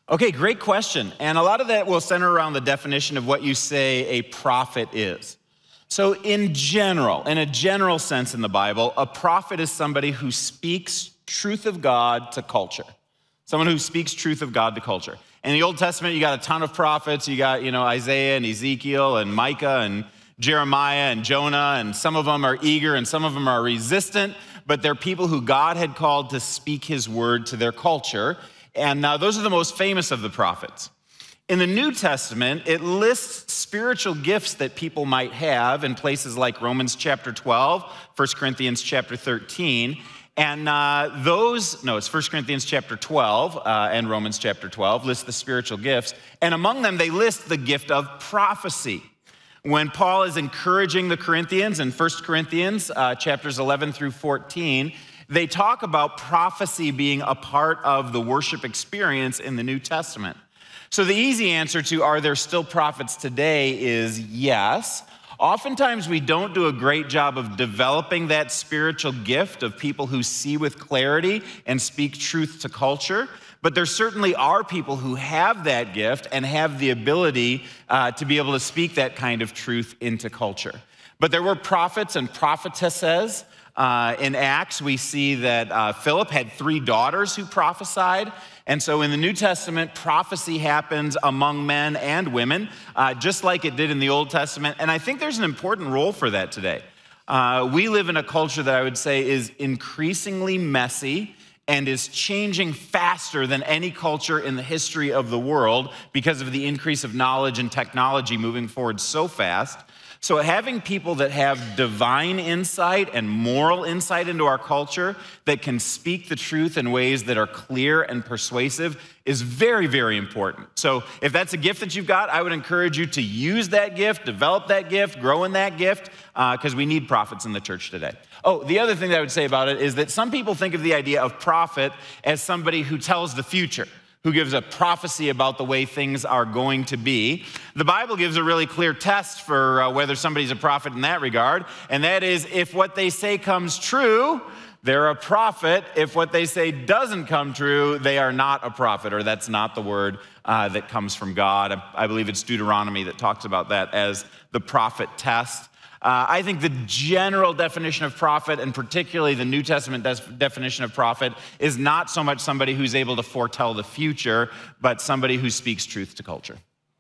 Okay, great question. And a lot of that will center around the definition of what you say a prophet is. So in a general sense in the Bible, a prophet is somebody who speaks truth of God to culture. Someone who speaks truth of God to culture. In the Old Testament, you got a ton of prophets. You got, Isaiah and Ezekiel and Micah and Jeremiah and Jonah, and some of them are eager and some of them are resistant, but they're people who God had called to speak his word to their culture. And those are the most famous of the prophets. In the New Testament, it lists spiritual gifts that people might have in places like Romans chapter 12, 1 Corinthians chapter 13. And it's 1 Corinthians chapter 12 and Romans chapter 12 list the spiritual gifts. And among them, they list the gift of prophecy. When Paul is encouraging the Corinthians in 1 Corinthians chapters 11 through 14, they talk about prophecy being a part of the worship experience in the New Testament. So the easy answer to are there still prophets today is yes. Oftentimes we don't do a great job of developing that spiritual gift of people who see with clarity and speak truth to culture. But there certainly are people who have that gift and have the ability to be able to speak that kind of truth into culture. But there were prophets and prophetesses. In Acts, we see that Philip had 3 daughters who prophesied. And so in the New Testament, prophecy happens among men and women, just like it did in the Old Testament. And I think there's an important role for that today. We live in a culture that I would say is increasingly messy and is changing faster than any culture in the history of the world because of the increase of knowledge and technology moving forward so fast. So having people that have divine insight and moral insight into our culture that can speak the truth in ways that are clear and persuasive is very, very important. So if that's a gift that you've got, I would encourage you to use that gift, develop that gift, grow in that gift, because we need prophets in the church today. Oh, the other thing that I would say about it is that some people think of the idea of prophet as somebody who tells the future, who gives a prophecy about the way things are going to be. The Bible gives a really clear test for whether somebody's a prophet in that regard, and that is if what they say comes true, they're a prophet. If what they say doesn't come true, they are not a prophet, or that's not the word that comes from God. I believe it's Deuteronomy that talks about that as the prophet test. I think the general definition of prophet, and particularly the New Testament definition of prophet, is not so much somebody who's able to foretell the future, but somebody who speaks truth to culture.